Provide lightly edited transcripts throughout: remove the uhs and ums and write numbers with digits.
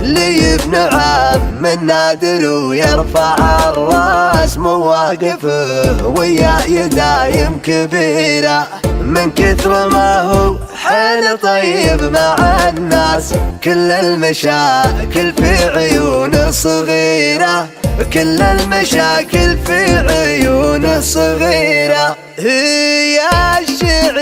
لي ابن عم نادر ويرفع الراس مواقفه وياي دايم كبيرة من كثر ما هو حال طيب مع الناس. كل المشاكل في عيونه صغيرة، كل المشاكل في عيونه صغيرة. يا الشعر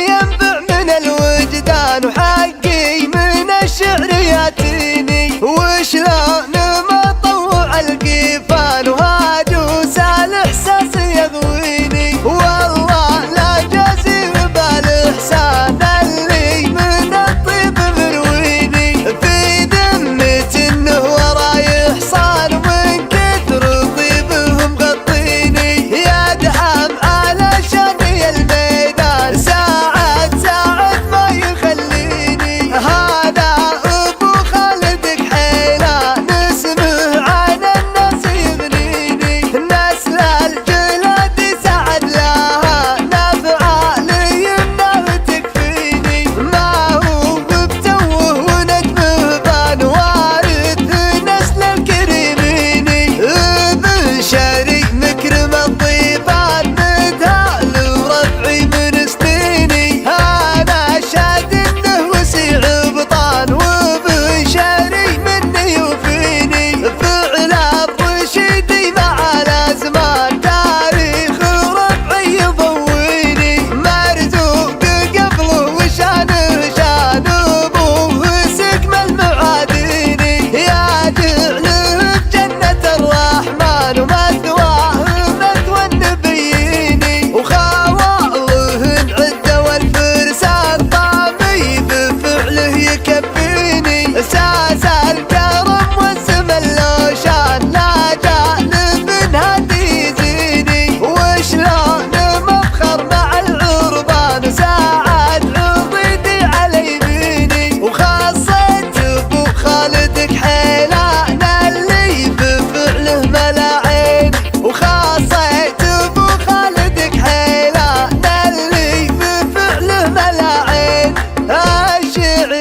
ينبع من الوجدان وحقي من الشعر ياتيني، وشلون ما طوع القيفان وهاجوس الاحساس يغويني. والله لا جازي بالاحسان اللي من الطيب مرويني، في ذمة انه وراي حصان من كثر طيبهم غطيني. يا دعم علشاني الميدان ساعد ساعد ما يخليني. هذا ابو خالد كحيلان اسمه عن الناس يغنيني، نسل الجلاد سعد لها نافعة لي انه تكفيني. ما هو بتوه ونجمه بان وارث نسل الكريميني، ابن شري مكرم الطيبان مدهال ورفعي من سنيني. انا شاد انه وسيع بطان وابن شري مني يوفيني. فعل الرشيدي مع الازمان تاريخ رفعي يضويني، مرزوق قبله وشانه شان ابوه سكمل معاديني. يا جعله بجنة الرحمن ومثواه مثوى النبيين، وخواله العدة والفرسان طامي بفعله يكفيني. ساس الكرم والسم اللوشان لا جانب هدي يزيني، وشلون مفخر مع العربان ساعد عضيدي على يميني. وخاصة ابو خالد كحيلان اللي بفعله ملا عيني، وخاصة ابو خالد كحيلان اللي بفعله ملا عيني. الشعر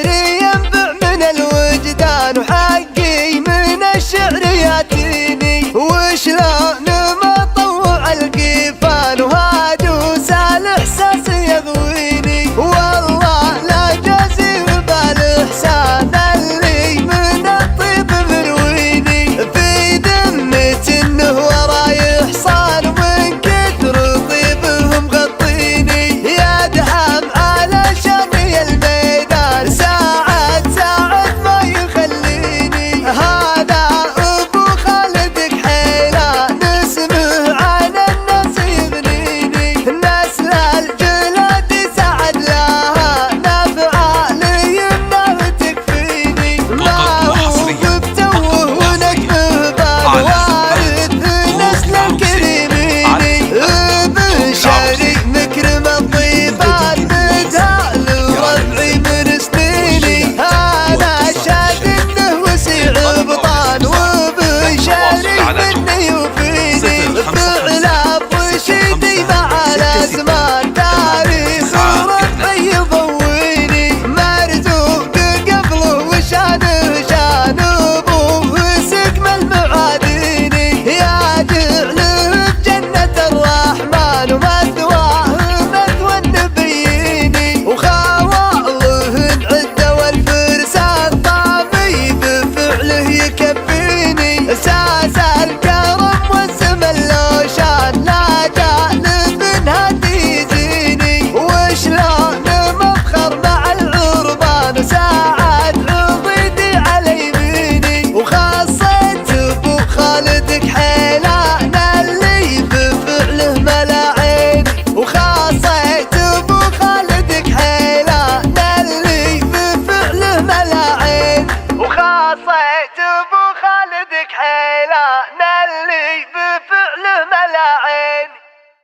ينبع من الوجدان وحقي من الشعر ياتيني، وشلون ما طوع القيفان وهاجوس الاحساس يغويني. والله لا جازي بالاحسان اللي من الطيب مرويني، في ذمة انه وراي حصان من كثر طيبهم غطيني. يا دعم علشاني الميدان ساعد ساعد ما يخليني. هذا ابو خالد كحيلان اسمه عن الناس يغنيني، نسل الجلاد سعد لها نافعة لي انه تكفيني. ما هو بتوه ونجمه بان وارث نسل الكريميني، ابن شري مكرم الطيبان مدهال ورفعي من سنيني. انا شاد انه وسيع بطان وابن شري مني يوفيني. فعل الرشيدي مع الازمان تاريخ رفعي يضويني، مرزوق قبله وشانه شان ابوه سكمل معاديني. يا جعله بجنة الرحمن ومثواه مثوى النبيين، وخواله العدة والفرسان طامي بفعله يكفيني. ساس الكرم والسم اللوشان لا جانب هدي يزيني، وشلون مفخر مع العربان ساعد عضيدي على يميني. وخاصة ابو خالد كحيلان